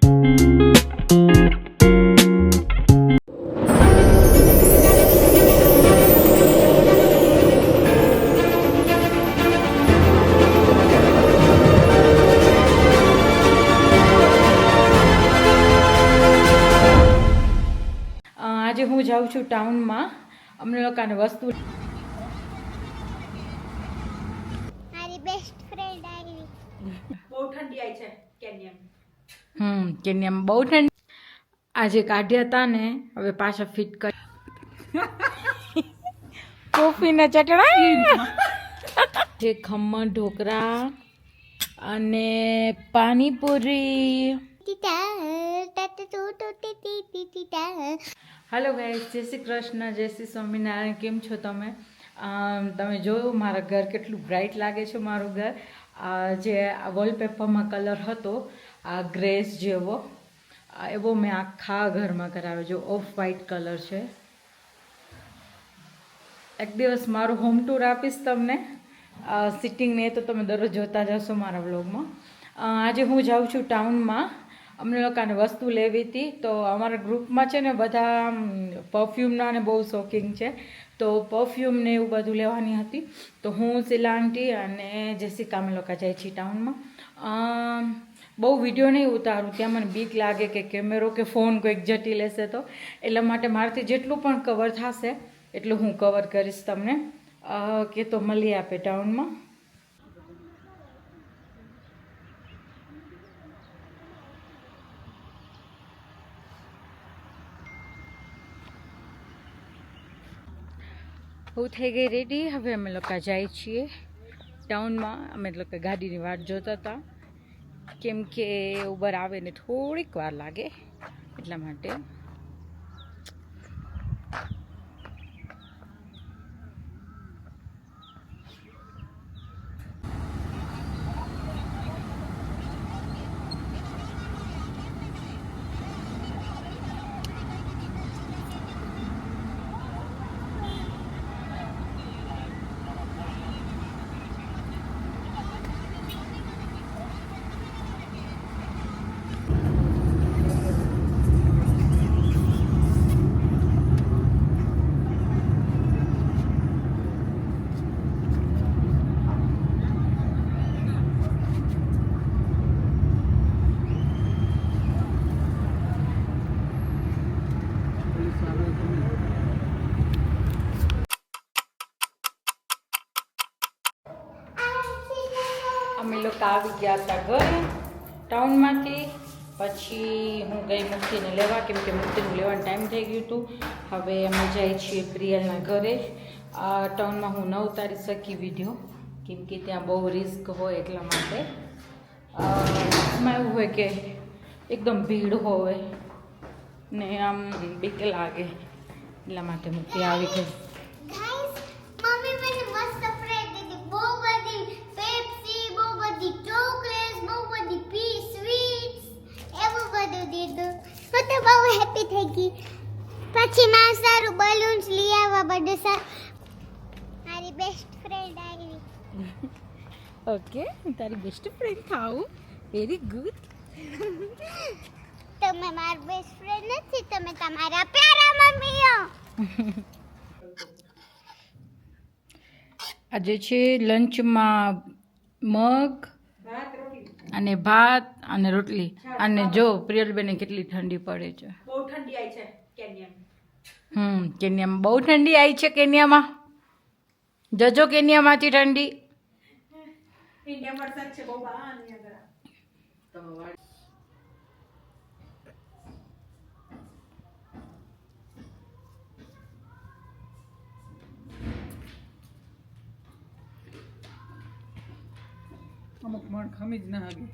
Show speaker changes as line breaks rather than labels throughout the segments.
આજે હું જાઉં છું ટાઉનમાં. અમને લોકોને વસ્તુ
મારી બેસ્ટ ફ્રેન્ડ આવી.
બહુ ઠંડી આવી છે કેન્યામાં. કેન્યામાં બહુ ઠંડી. આજે કાઢ્યા હતા ને હવે પાછા ફિટ કરી કોફીના ચટણા જે ખમણ ઢોકળા અને પાણીપુરી. હેલો ગાઈસ, જય શ્રી કૃષ્ણ, જય શ્રી સ્વામિનારાયણ. કેમ છો તમે? તમે જોયું મારા ઘર કેટલું બ્રાઇટ લાગે છે. મારું ઘર જે વોલપેપરમાં કલર હતો આ ગ્રેસ જેવો, એવો મેં આખા ઘરમાં કરાવ્યો. જો ઓફ વ્હાઇટ કલર છે. એક દિવસ મારું હોમ ટૂર આપીશ તમને સિટિંગ ને, તો તમે દરરોજ જોતા જશો મારા વ્લોગમાં. આજે હું જાઉં છું ટાઉનમાં. અમને લોકોને વસ્તુ લેવી હતી, તો અમારા ગ્રુપમાં છે ને બધા પરફ્યુમના ને બહુ શોખીન છે, તો પરફ્યુમ ને એવું બધું લેવાની હતી. તો હું શીલા આંટી અને જેસિકા અમે લોકો જાય છીએ ટાઉનમાં. બહુ વિડીયો નહીં ઉતારું, ત્યાં મને બીક લાગે કે કેમેરો કે ફોન કોઈક જટી લેશે તો, એટલા માટે મારાથી જેટલું પણ કવર થશે એટલું હું કવર કરીશ તમને. કે તો મળી આપે ટાઉનમાં. હું થઈ ગઈ રેડી. હવે અમે લોકો જાય છીએ ટાઉનમાં. અમે લોકો ગાડીની વાટ જોતા હતા, કેમ કે ઉબર આવે ને થોડીક વાર લાગે એટલા માટે. અમે લોકો આવી ગયા હતા ઘરે ટાઉનમાંથી. પછી હું ગઈ મુક્તિને લેવા, કેમ કે મુક્તિનું લેવાનો ટાઈમ થઈ ગયું હતું. હવે અમે જઈએ છીએ પ્રિયલના ઘરે. ટાઉનમાં હું ન ઉતારી શકી વિડીયો, કેમ કે ત્યાં બહુ રિસ્ક હોય એટલા માટે. એમાં એવું હોય કે એકદમ ભીડ હોય ને આમ બીક લાગે, એટલા માટે મુક્તિ આવી ગઈ.
મમ્મી મને મસ્ત ફ્રેન્ડ દીધી. બહુ બધી પેપ્સી, બહુ બધી ચોકલેટ્સ, બહુ બધી સ્વીટ્સ, એવું બધું દીધું. હું તો બહુ હેપી થઈ ગઈ. પછી માં સારું બલૂન્સ લઈ આવવા બધું. મારી બેસ્ટ ફ્રેન્ડ આવી.
ઓકે, તારી બેસ્ટ ફ્રેન્ડ થાઉં. Very good.
તમે મારી બેસ્ટ ફ્રેન્ડ નથી, તમે તમારા પ્યારા મમ્મી હો.
આજે છે લંચમાં મગ અને ભાત અને રોટલી. અને જો પ્રિયલબેને કેટલી ઠંડી પડે છે. બહુ ઠંડી આવી છે કેન્યામાં. કેન્યામાં બહુ ઠંડી આવી છે. કેન્યામાં જજો, કેન્યામાંથી ઠંડી. વરસાદ છે બહુ. અમુક મણ ખમી જ ના આવી.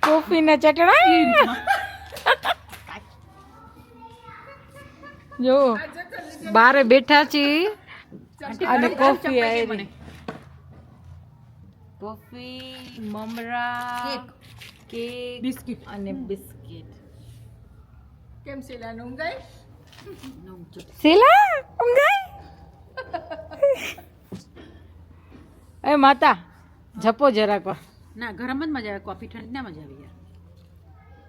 કોફીના ચટણા જો બારે બેઠા છીએ અને કોફી આવી. કોફી, મમરા, કેક, બિસ્કિટ અને બિસ્કિટ. કેમ શીલા ઊંઘાઈ? શીલા ઊંઘાઈ? એ માતા જપો જરાક વાર. ના ગરમ જ મજા આવે, કોફી ઠંડી ના મજા આવે યાર.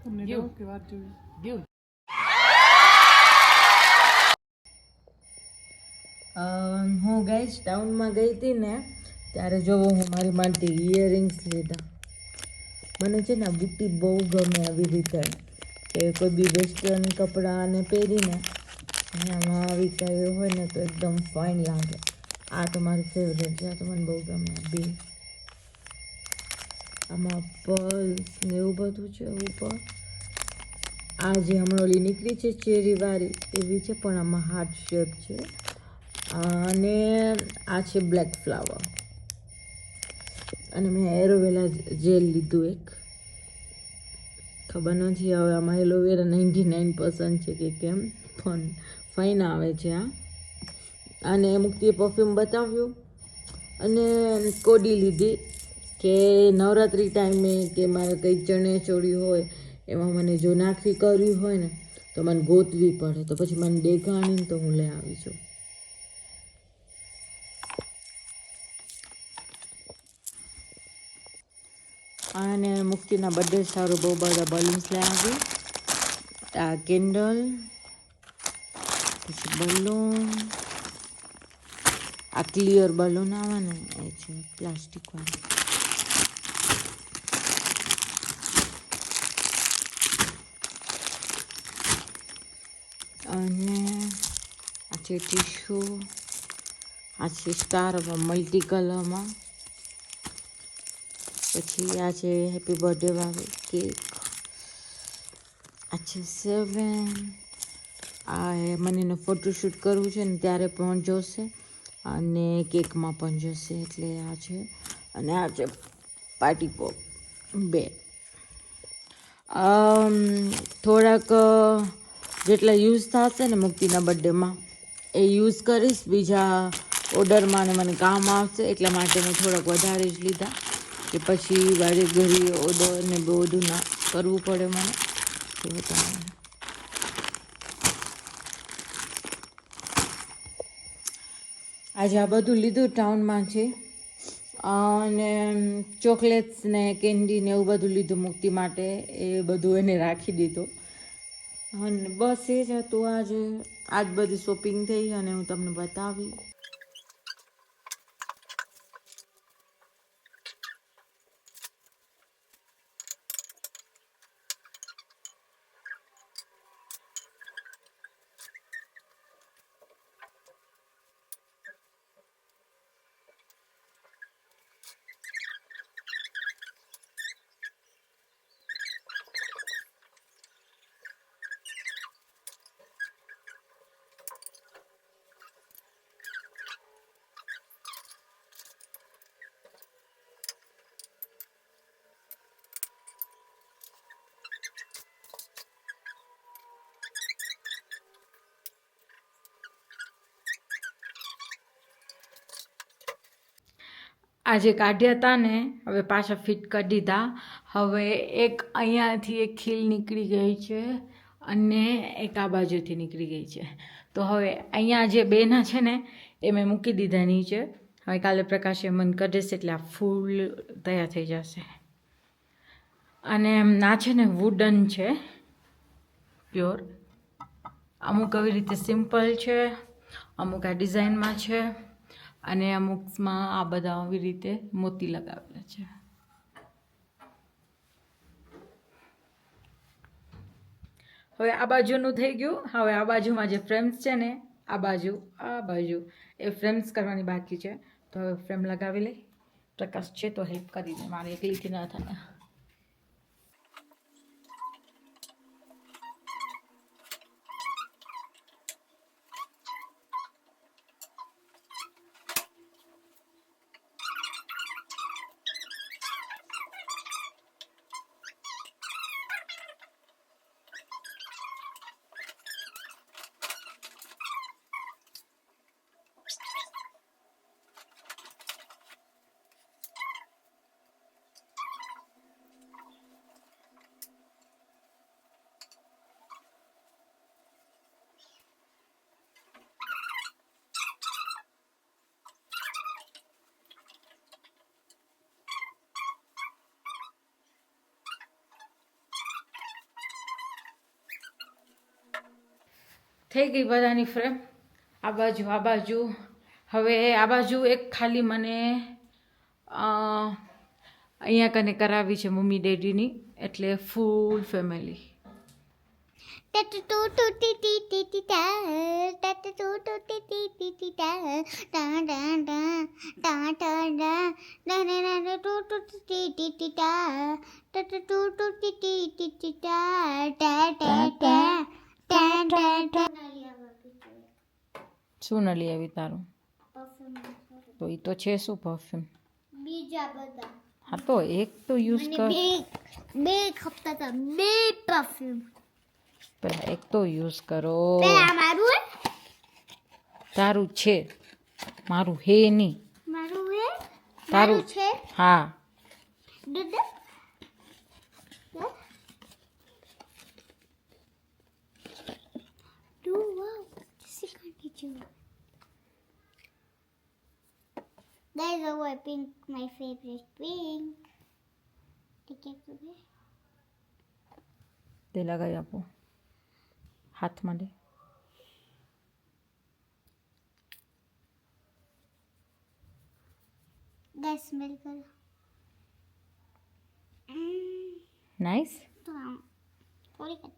તમને
કેવું?
કેવું કે વાત જોઈ
કેવું? હું ગઈ ટાઉનમાં ગઈ હતી ને ત્યારે જોવો હું મારી માટે ઇયરિંગ્સ લીધા. મને છે ને બુટ્ટી બહુ ગમે આવી રીતે કે કોઈ બી વેસ્ટર્ન કપડાને પહેરીને અને આમાં આવી કાંઈ હોય ને તો એકદમ ફાઇન લાગે. આ તો મારું ફેવરેટ છે, આ તો મને બહુ ગમે બે. આમાં પર્લ્સ ને એવું બધું છે ઉપર. આ જે હમણાં ઓલી નીકળી છે ચેરીવાળી એવી છે પણ આમાં હાર્ટ શેપ છે. અને આ છે બ્લેક ફ્લાવર. અને મેં એરોવેલા જેલ લીધું એક. ખબર નથી હવે આમાં એલોવેરા 99% છે કે કેમ, પણ ફાઇન આવે છે આ. અને મુક્તિએ પરફ્યુમ બતાવ્યું અને કોડી લીધી કે નવરાત્રિ ટાઈમે કે મારે કંઈ ચણિયાચોળી હોય એમાં મને જો નાખવી કરવી હોય ને તો મને ગોતવી પડે, તો પછી મને દેખાણીને તો હું લઈ આવી છું. અને મુક્તિના બર્થડે સારું બહુ બધા બલૂન્સ લઈ આવી. આ કેન્ડલ, પછી બલૂન, આ ક્લિયર બલૂન આવે ને એ છે પ્લાસ્ટિક વાળું. અને આ છે ટીશ્યુ, આ છે સ્ટાર મલ્ટી કલરમાં. પછી આ છે હેપી બર્થડે વાળું કેક. આ છે 7. આ મને એનો ફોટોશૂટ કરવું છે ને ત્યારે પણ જોશે અને કેકમાં પણ જોશે એટલે આ છે. અને આ છે પાર્ટી પોપ 2. થોડાક જેટલા યુઝ થશે ને મુક્તિના બર્થડેમાં એ યુઝ કરીશ, બીજા ઓર્ડરમાં ને મને કામ આવશે એટલા માટે મેં થોડાક વધારે જ લીધા કે પછી વારે ઘડી ઓર્ડર ને બધું ના કરવું પડે મને. તો બતાવો. આજે આ બધું લીધું ટાઉનમાં છે અને ચોકલેટ્સ ને કેન્ડી ને એવું બધું લીધું મુક્તિ માટે, એ બધું એને રાખી દીધું. અને બસ એ જ હતું આજે. આજ બધી શોપિંગ થઈ અને હું તમને બતાવી. આજે કાઢ્યા હતા ને હવે પાછા ફિટ કરી દીધા. હવે એક અહીંયાથી એક ખીલ નીકળી ગઈ છે અને એક આ બાજુથી નીકળી ગઈ છે. તો હવે અહીંયા જે બેના છે ને એ મેં મૂકી દીધા નીચે. હવે કાલે પ્રકાશે મન કરી દેશે એટલે આ ફૂલ તૈયાર થઈ જશે. અને આ છે ને વુડન છે પ્યોર. અમુક આવી રીતે સિમ્પલ છે, અમુક આ ડિઝાઇનમાં છે અને અમુકમાં આ બધા આવી રીતે મોતી લગાવેલા છે. હવે આ બાજુનું થઈ ગયું. હવે આ બાજુમાં જે ફ્રેમ્સ છે ને આ બાજુ એ ફ્રેમ્સ કરવાની બાકી છે. તો હવે ફ્રેમ લગાવી લઈ. પ્રકાશ છે તો હેલ્પ કરી દે, મારે એકલીથી ના થાય. થઈ ગઈ બધાની ફ્રેમ, આ બાજુ. હવે આ બાજુ એક ખાલી મને અહીંયા કને કરાવી છે મમ્મી ડેડીની, એટલે ફૂલ ફેમિલી. શું ન લઈ આવી તારું? તો એ તો છે શું પરફ્યુમ?
બીજા બધા
હા તો એક તો યુઝ કર.
બે ખપતા હતા, બે પરફ્યુમ.
પેલા એક તો યુઝ કરો.
પેલા મારું હે,
તારું છે, મારું હે નહીં.
મારું હે,
તારું
મારું છે.
હા.
દૂધ Guys, oh, I pink, my favorite pink.
તે લગાવી આપો હાથમાં લે.
Guys, smell karo.
નાઈસ.
तो थोड़ी कर.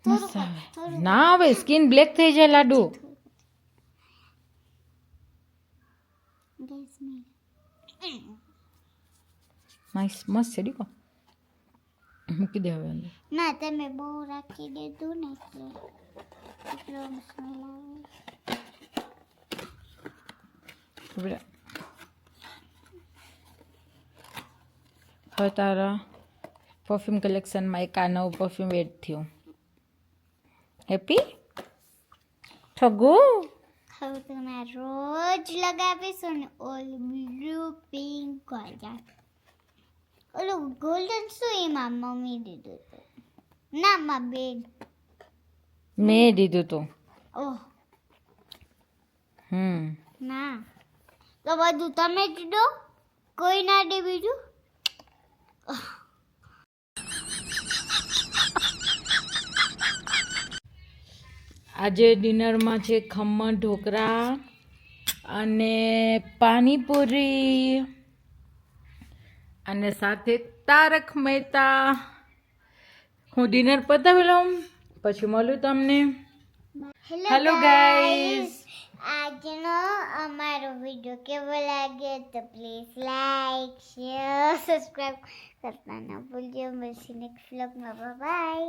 મસ્ત આવે. ના હવે સ્કિન બ્લેક થઈ જાય લાડુ.
Guys, smell.
નાઈસ, મસ્ત છે દીકો. મૂકી દે હવે અંદર.
ના તમે બહુ રાખી દીધું ને એટલે એટલો સ્મેલ આવે.
હવે તારા પરફ્યુમ કલેક્શનમાં એક આ નવું પરફ્યુમ એડ થયું. હેપી ઠગુ.
હવે તમે રોજ લગાવીશું ને ઓલું બ્લુ પિંક ગોલ્ડન. ઓલું ગોલ્ડન શું એમાં મમ્મી દીધું હતું? ના માં બેન.
મેં દીધું તું.
ઓહ
હમ.
ના તો બધું તમે દીધો, કોઈ ના દે બીજું.
આજે ડિનરમાં છે ખમણ ઢોકળા અને પાણીપુરી અને સાથે તારક મહેતા. હું ડિનર પતાવી લઉં પછી મળું તમને. Hello guys.
આજનો અમારો વિડીયો કેવો લાગ્યો તો પ્લીઝ લાઈક શેર સબસ્ક્રાઈબ કરતા ના ભૂલજો. મળશે નેક્સ્ટ વ્લોગમાં. બાય.